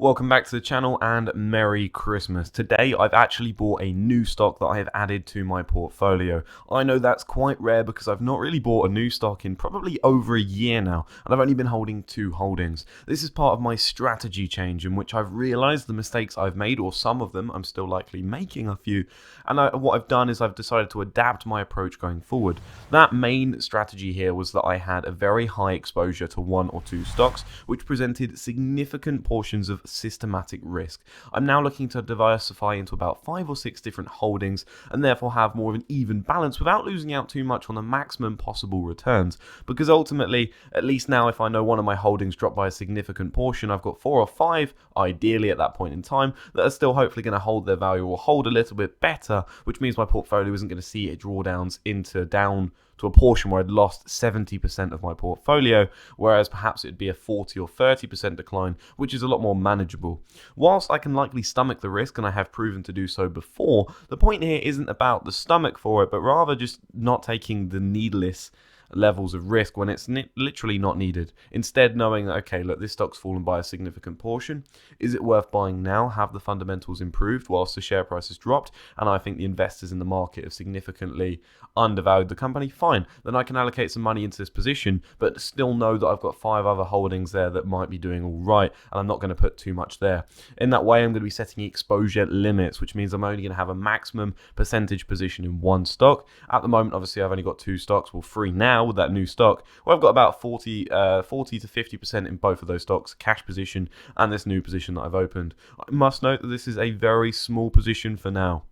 Welcome back to the channel and Merry Christmas. Today I've actually bought a new stock that I have added to my portfolio. I know that's quite rare because I've not really bought a new stock in probably over a year now, and I've only been holding 2 holdings. This is part of my strategy change in which I've realized the mistakes I've made, or some of them. I'm still likely making a few, and what I've done is I've decided to adapt my approach going forward. That main strategy here was that I had a very high exposure to 1 or 2 stocks which presented significant portions of systematic risk. I'm now looking to diversify into about 5 or 6 different holdings and therefore have more of an even balance without losing out too much on the maximum possible returns, because ultimately, at least now, if I know one of my holdings dropped by a significant portion, I've got 4 or 5 ideally at that point in time that are still hopefully going to hold their value or hold a little bit better, which means my portfolio isn't going to see it drawdowns into down to a portion where I'd lost 70% of my portfolio, whereas perhaps it'd be a 40 or 30% decline, which is a lot more manageable. Whilst I can likely stomach the risk, and I have proven to do so before, the point here isn't about the stomach for it, but rather just not taking the needless levels of risk when it's literally not needed. Instead, knowing that, okay, look, this stock's fallen by a significant portion. Is it worth buying now? Have the fundamentals improved whilst the share price has dropped? And I think the investors in the market have significantly undervalued the company. Fine, then I can allocate some money into this position, but still know that I've got 5 other holdings there that might be doing all right, and I'm not going to put too much there. In that way, I'm going to be setting exposure limits, which means I'm only going to have a maximum percentage position in 1 stock. At the moment, obviously, I've only got 2 stocks, well, 3 now with that new stock. Well, I've got about 40 to 50% in both of those stocks, cash position and this new position that I've opened. I must note that this is a very small position for now.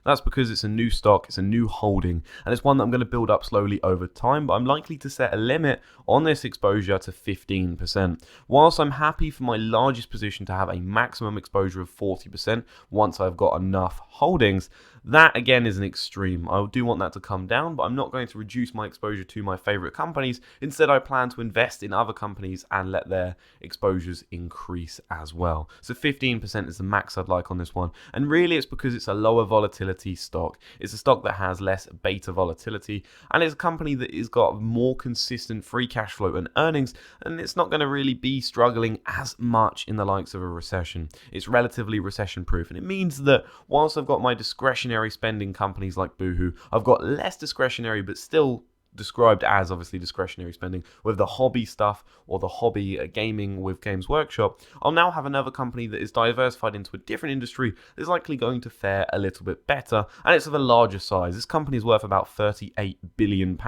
That's because it's a new stock, it's a new holding, and it's one that I'm going to build up slowly over time, but I'm likely to set a limit on this exposure to 15%. Whilst I'm happy for my largest position to have a maximum exposure of 40% once I've got enough holdings, that again is an extreme. I do want that to come down, but I'm not going to reduce my exposure to my favorite companies. Instead, I plan to invest in other companies and let their exposures increase as well. So 15% is the max I'd like on this one, and really it's because it's a lower volatility stock. It's a stock that has less beta volatility, and it's a company that has got more consistent free cash flow and earnings, and it's not going to really be struggling as much in the likes of a recession. It's relatively recession proof, and it means that whilst I've got my discretionary spending companies like Boohoo, I've got less discretionary but still described as obviously discretionary spending with the hobby stuff or the hobby gaming with Games Workshop. I'll now have another company that is diversified into a different industry that is likely going to fare a little bit better, and it's of a larger size. This company is worth about £38 billion,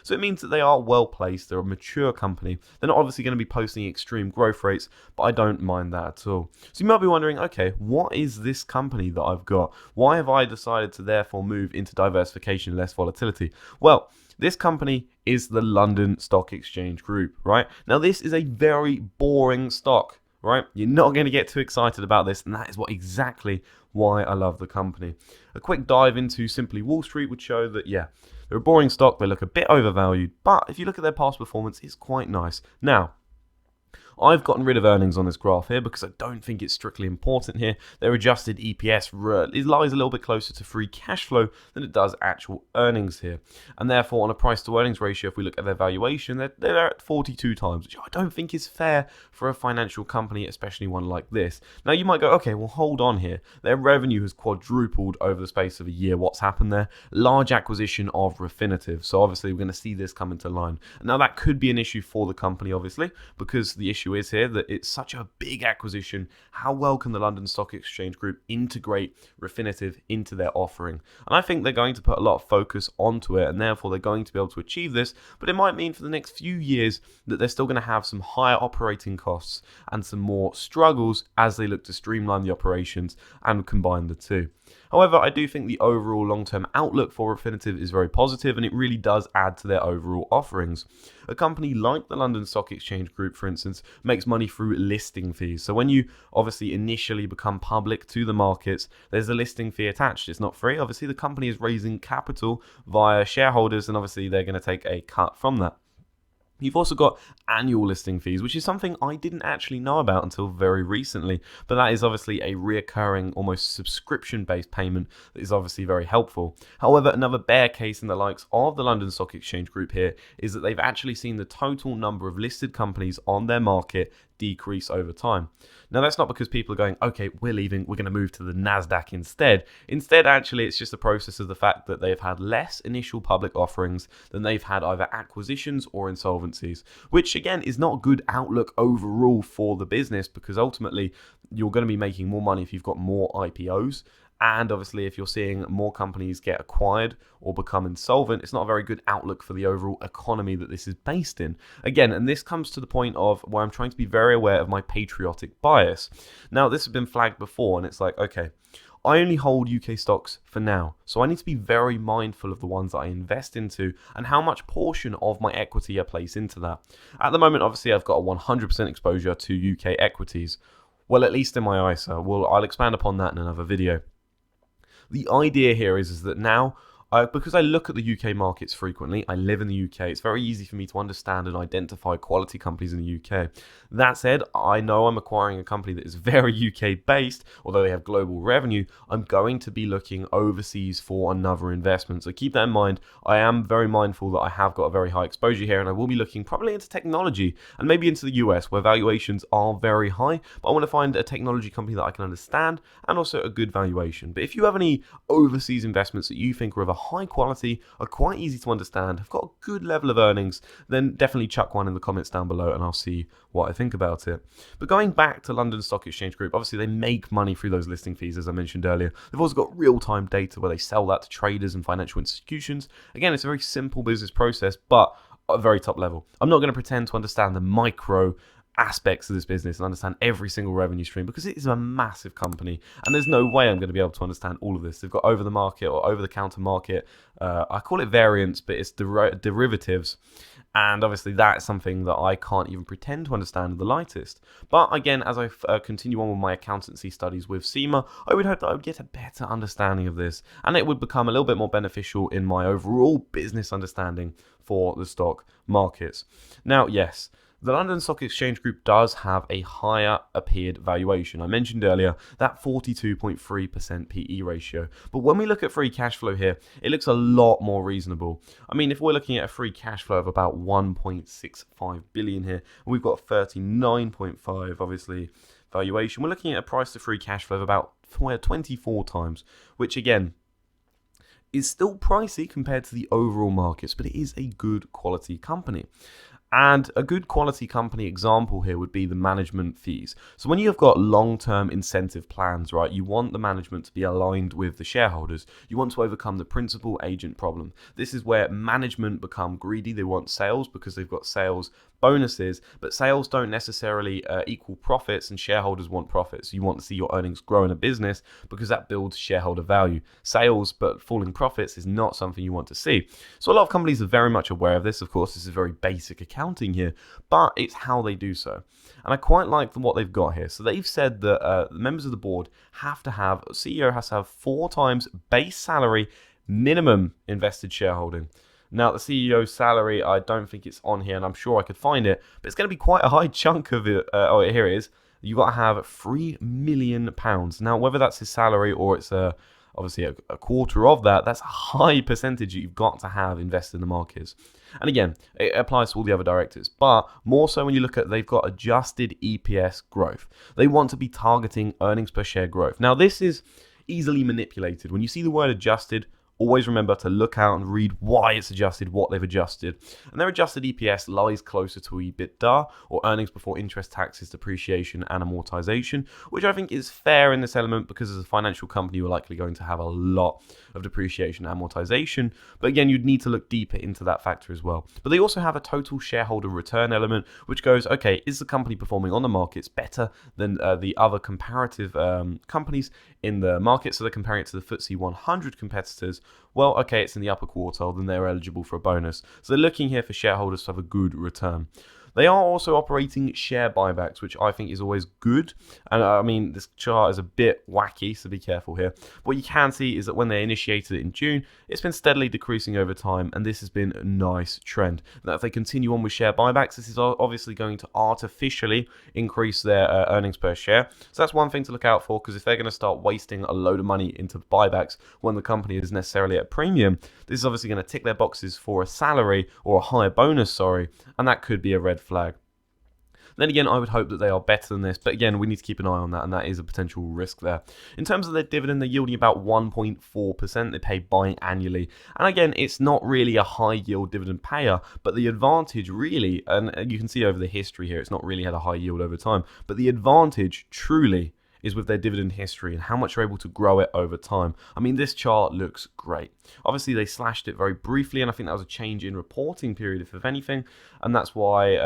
so it means that they are well placed. They're a mature company. They're not obviously going to be posting extreme growth rates, but I don't mind that at all. So you might be wondering, okay, what is this company that I've got? Why have I decided to therefore move into diversification and less volatility? Well, this company is the London Stock Exchange Group, right? Now, this is a very boring stock, right? You're not going to get too excited about this, and that is exactly why I love the company. A quick dive into Simply Wall Street would show that, yeah, they're a boring stock. They look a bit overvalued, but if you look at their past performance, it's quite nice. Now, I've gotten rid of earnings on this graph here because I don't think it's strictly important here. Their adjusted EPS lies a little bit closer to free cash flow than it does actual earnings here. And therefore, on a price to earnings ratio, if we look at their valuation, they're at 42 times, which I don't think is fair for a financial company, especially one like this. Now, you might go, okay, well, hold on here. Their revenue has quadrupled over the space of a year. What's happened there? Large acquisition of Refinitiv. So obviously, we're going to see this come into line. Now, that could be an issue for the company, obviously, because the issue is here that it's such a big acquisition. How well can the London Stock Exchange Group integrate Refinitiv into their offering? And I think they're going to put a lot of focus onto it, and therefore they're going to be able to achieve this, but it might mean for the next few years that they're still going to have some higher operating costs and some more struggles as they look to streamline the operations and combine the two. However, I do think the overall long-term outlook for Refinitiv is very positive, and it really does add to their overall offerings. A company like the London Stock Exchange Group, for instance, makes money through listing fees. So when you obviously initially become public to the markets, there's a listing fee attached. It's not free. Obviously, the company is raising capital via shareholders, and obviously they're going to take a cut from that. You've also got annual listing fees, which is something I didn't actually know about until very recently, but that is obviously a reoccurring, almost subscription-based payment that is obviously very helpful. However, another bear case in the likes of the London Stock Exchange Group here is that they've actually seen the total number of listed companies on their market decrease over time. Now, that's not because people are going, okay, we're leaving, we're going to move to the NASDAQ instead. Instead, actually, it's just a process of the fact that they've had less initial public offerings than they've had either acquisitions or insolvencies, which again is not a good outlook overall for the business, because ultimately you're going to be making more money if you've got more IPOs. And obviously, if you're seeing more companies get acquired or become insolvent, it's not a very good outlook for the overall economy that this is based in. Again, and this comes to the point of where I'm trying to be very aware of my patriotic bias. Now, this has been flagged before, and it's like, okay, I only hold UK stocks for now, so I need to be very mindful of the ones that I invest into and how much portion of my equity I place into that. At the moment, obviously, I've got a 100% exposure to UK equities. Well, at least in my ISA. Well, I'll expand upon that in another video. The idea here is that now, because I look at the UK markets frequently, I live in the UK, it's very easy for me to understand and identify quality companies in the UK. That said, I know I'm acquiring a company that is very UK based, although they have global revenue. I'm going to be looking overseas for another investment. So keep that in mind. I am very mindful that I have got a very high exposure here, and I will be looking probably into technology and maybe into the US, where valuations are very high, but I want to find a technology company that I can understand and also a good valuation. But if you have any overseas investments that you think are of a high quality, are quite easy to understand, have got a good level of earnings, then definitely chuck one in the comments down below and I'll see what I think about it. But going back to London Stock Exchange Group, obviously they make money through those listing fees, as I mentioned earlier. They've also got real-time data where they sell that to traders and financial institutions. Again, it's a very simple business process, but at a very top level. I'm not going to pretend to understand the micro aspects of this business and understand every single revenue stream, because it is a massive company and there's no way I'm going to be able to understand all of this. They've got over the market or over the counter market, I call it variance, but it's derivatives, and obviously that is something that I can't even pretend to understand in the lightest. But again, as I continue on with my accountancy studies with SEMA, I would hope that I would get a better understanding of this, and it would become a little bit more beneficial in my overall business understanding for the stock markets. Now, yes, the London Stock Exchange Group does have a higher appeared valuation. I mentioned earlier that 42.3% PE ratio. But when we look at free cash flow here, it looks a lot more reasonable. I mean, if we're looking at a free cash flow of about 1.65 billion here, and we've got 39.5, obviously, valuation, we're looking at a price to free cash flow of about 24 times, which again, is still pricey compared to the overall markets, but it is a good quality company. And a good quality company example here would be the management fees. So when you've got long-term incentive plans, right, you want the management to be aligned with the shareholders. You want to overcome the principal agent problem. This is where management become greedy. They want sales because they've got sales bonuses, but sales don't necessarily equal profits, and shareholders want profits. You want to see your earnings grow in a business because that builds shareholder value. Sales but falling profits is not something you want to see. So a lot of companies are very much aware of this. Of course, this is very basic accounting here, but it's how they do so. And I quite like what they've got here. So they've said that members of the board have to have, CEO has to have 4 times base salary minimum invested shareholding. Now, the CEO's salary, I don't think it's on here, and I'm sure I could find it, but it's going to be quite a high chunk of it. Oh, here it is. You've got to have £3 million. Now, whether that's his salary or it's obviously a quarter of that, that's a high percentage that you've got to have invested in the markets. And again, it applies to all the other directors, but more so when you look at, they've got adjusted EPS growth. They want to be targeting earnings per share growth. Now, this is easily manipulated. When you see the word adjusted, always remember to look out and read why it's adjusted, what they've adjusted. And their adjusted EPS lies closer to EBITDA, or earnings before interest, taxes, depreciation, and amortization, which I think is fair in this element because as a financial company, you're likely going to have a lot of depreciation and amortization. But again, you'd need to look deeper into that factor as well. But they also have a total shareholder return element, which goes, okay, is the company performing on the markets better than the other comparative companies in the market? So they're comparing it to the FTSE 100 competitors. Well, okay, it's in the upper quartile, then they're eligible for a bonus. So they're looking here for shareholders to have a good return. They are also operating share buybacks, which I think is always good. And I mean, this chart is a bit wacky, so be careful here. What you can see is that when they initiated it in June, it's been steadily decreasing over time, and this has been a nice trend. Now, if they continue on with share buybacks, this is obviously going to artificially increase their earnings per share. So that's one thing to look out for, because if they're going to start wasting a load of money into buybacks when the company is necessarily at a premium, this is obviously going to tick their boxes for a salary or a higher bonus, and that could be a red flag. Then again, I would hope that they are better than this, but again, we need to keep an eye on that, and that is a potential risk there. In terms of their dividend, they're yielding about 1.4%. They pay biannually, and again, it's not really a high yield dividend payer, but the advantage really, and you can see over the history here, it's not really had a high yield over time, but the advantage truly is with their dividend history and how much they're able to grow it over time. I mean, this chart looks great. Obviously, they slashed it very briefly, and I think that was a change in reporting period, if anything, and that's why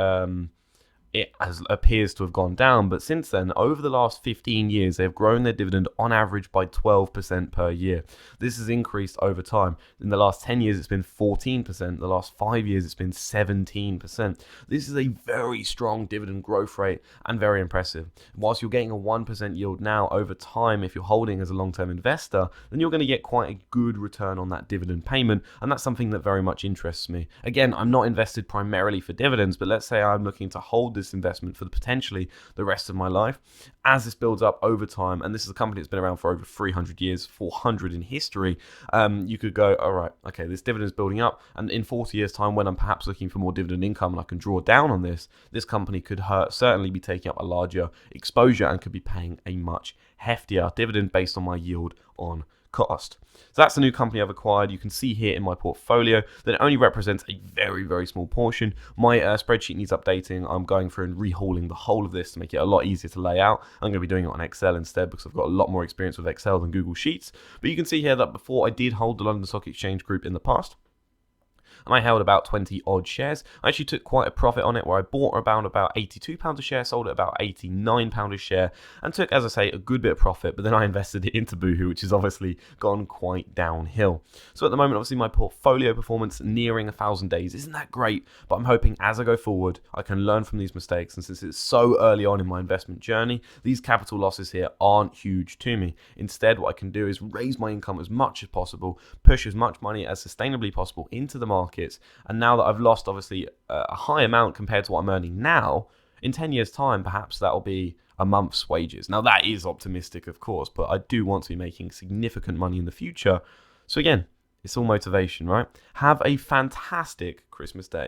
it appears to have gone down. But since then, over the last 15 years, they've grown their dividend on average by 12% per year. This has increased over time. In the last 10 years, it's been 14%. The last 5 years, it's been 17%. This is a very strong dividend growth rate and very impressive. Whilst you're getting a 1% yield now, over time, if you're holding as a long-term investor, then you're going to get quite a good return on that dividend payment, and that's something that very much interests me. Again, I'm not invested primarily for dividends, but let's say I'm looking to hold this investment for potentially the rest of my life. As this builds up over time, and this is a company that's been around for over 300 years, 400 in history, you could go, all right, okay, this dividend is building up, and in 40 years time, when I'm perhaps looking for more dividend income and I can draw down on this company could certainly be taking up a larger exposure and could be paying a much heftier dividend based on my yield on cost. So that's the new company I've acquired. You can see here in my portfolio that it only represents a very, very small portion. My spreadsheet needs updating. I'm going through and rehauling the whole of this to make it a lot easier to lay out. I'm going to be doing it on Excel instead because I've got a lot more experience with Excel than Google Sheets. But you can see here that before I did hold the London Stock Exchange Group in the past, and I held about 20 odd shares. I actually took quite a profit on it where I bought around about £82 a share, sold at about £89 a share, and took, as I say, a good bit of profit, but then I invested it into Boohoo, which has obviously gone quite downhill. So at the moment, obviously my portfolio performance nearing 1,000 days isn't that great, but I'm hoping as I go forward, I can learn from these mistakes, and since it's so early on in my investment journey, these capital losses here aren't huge to me. Instead, what I can do is raise my income as much as possible, push as much money as sustainably possible into the market. And now that I've lost obviously a high amount compared to what I'm earning now, in 10 years time perhaps that'll be a month's wages. Now that is optimistic, of course, but I do want to be making significant money in the future. So again, it's all motivation, right? Have a fantastic Christmas day.